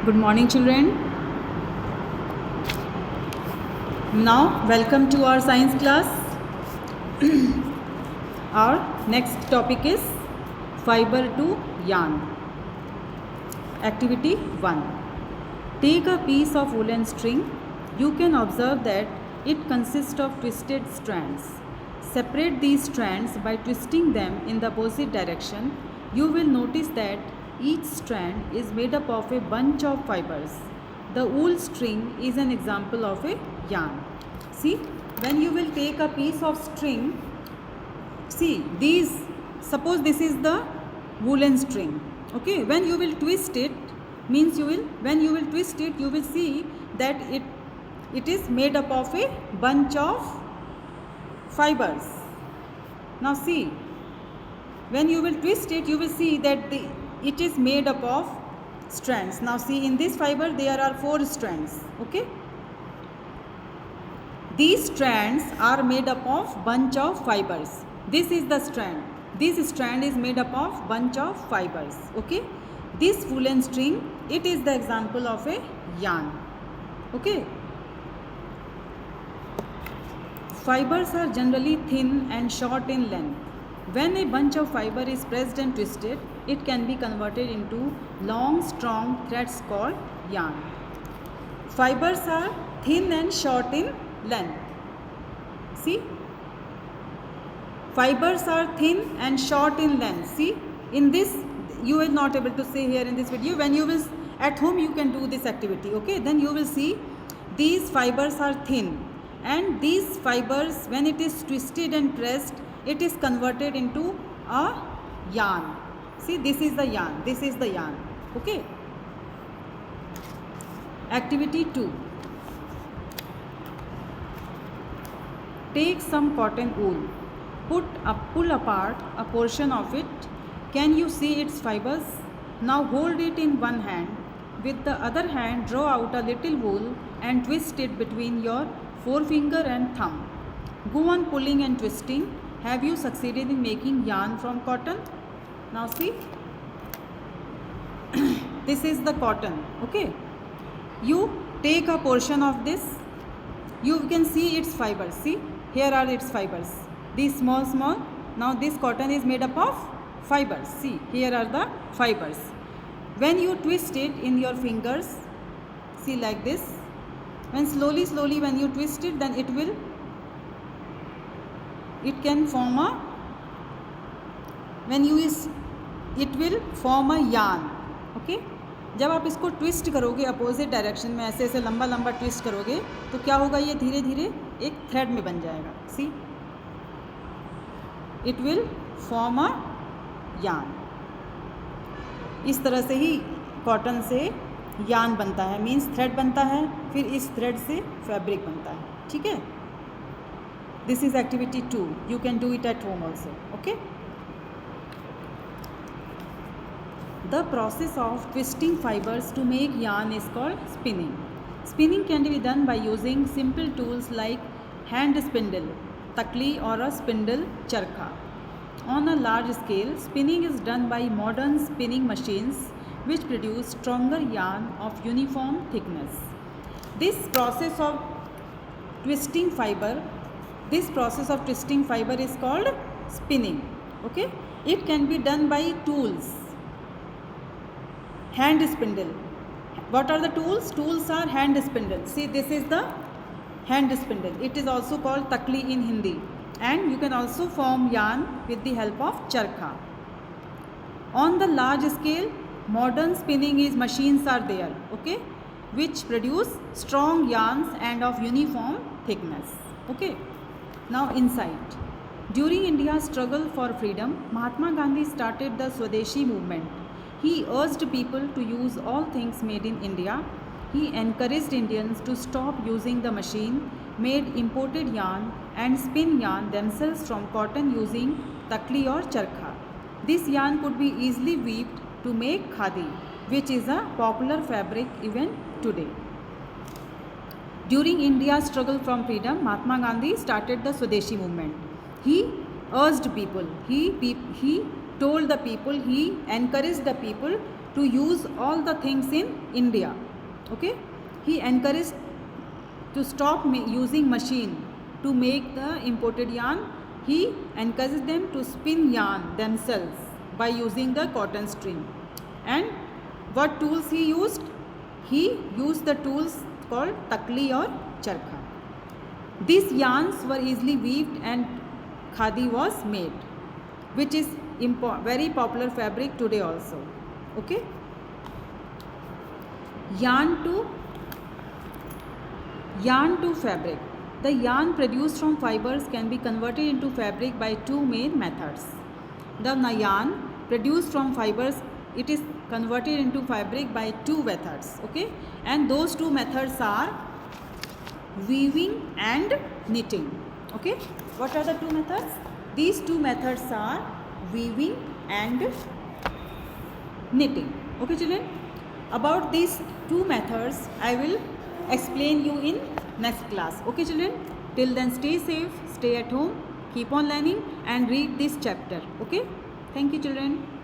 Good morning, children. Now, welcome to our science class. Our next topic is fiber to yarn. Activity 1. Take a piece of woolen string. You can observe that it consists of twisted strands. Separate these strands by twisting them in the opposite direction. You will notice that each strand is made up of a bunch of fibers. The wool string is an example of a yarn. See, when you will take a piece of string, see these, suppose this is the woolen string. Okay, when you will twist it, means when you will twist it, you will see that it is made up of a bunch of fibers. Now see, when you will twist it, you will see that it is made up of strands. Now see, in this fiber there are 4 strands. Okay, these strands are made up of bunch of fibers. This is the strand. This strand is made up of bunch of fibers. Okay, this woolen string, it is the example of a yarn. Okay, fibers are generally thin and short in length. When a bunch of fiber is pressed and twisted, it can be converted into long, strong threads called yarn. Fibers are thin and short in length. See, fibers are thin and short in length. See, in this you will not able to see here in this video. When you will at home, you can do this activity. Okay, then you will see these fibers are thin, and these fibers, when it is twisted and pressed, it is converted into a yarn. See, this is the yarn. This is the yarn. Okay. Activity 2. Take some cotton wool. Pull apart a portion of it. Can you see its fibers? Now hold it in one hand. With the other hand, draw out a little wool and twist it between your forefinger and thumb. Go on pulling and twisting. Have you succeeded in making yarn from cotton? Now see, this is the cotton. Okay, you take a portion of this. You can see its fibers. See, here are its fibers. These small. Now this cotton is made up of fibers. See, here are the fibers. When you twist it in your fingers, see like this. When slowly when you twist it, then it can form a, it will form a yarn. Okay, जब आप इसको twist करोगे opposite direction में, ऐसे लंबा twist करोगे, तो क्या होगा, ये धीरे धीरे एक थ्रेड में बन जाएगा. See, it will form a yarn. इस तरह से ही कॉटन से यार्न बनता है, मीन्स थ्रेड बनता है, फिर इस थ्रेड से फैब्रिक बनता है. ठीक है, this is activity 2. You can do it at home also. Okay. The process of twisting fibers to make yarn is called spinning. Spinning can be done by using simple tools like hand spindle, takli, or a spindle charkha. On a large scale, spinning is done by modern spinning machines which produce stronger yarn of uniform thickness. This process of twisting fiber is called spinning. Okay, it can be done by tools. Hand spindle. What are the tools? Tools are hand spindle. See, this is the hand spindle. It is also called takli in Hindi. And you can also form yarn with the help of charkha. On the large scale, modern spinning machines are there, okay, which produce strong yarns and of uniform thickness. Okay. Now insight. During India's struggle for freedom, Mahatma Gandhi started the Swadeshi movement. He urged people to use all things made in India. He encouraged Indians to stop using the machine, made imported yarn, and spin yarn themselves from cotton using takli or charkha. This yarn could be easily weaved to make khadi, which is a popular fabric even today. During India's struggle from freedom, Mahatma Gandhi started the Swadeshi movement. He urged people, he told the people, he encouraged the people to use all the things in India. Okay, he encouraged to stop using machine to make the imported yarn. He encouraged them to spin yarn themselves by using the cotton string. And what tools he used? He used the tools called takli or charkha. These yarns were easily weaved and khadi was made, which is very popular fabric today also. Okay, yarn to fabric. The yarn produced from fibers can be converted into fabric by two main methods. The yarn produced from fibers, it is converted into fabric by two methods. Okay, and those two methods are weaving and knitting. Okay, what are the two methods? These two methods are weaving and knitting. Okay children, about these two methods I will explain you in next class. Okay children, till then stay safe, stay at home, keep on learning and read this chapter. Okay, thank you children.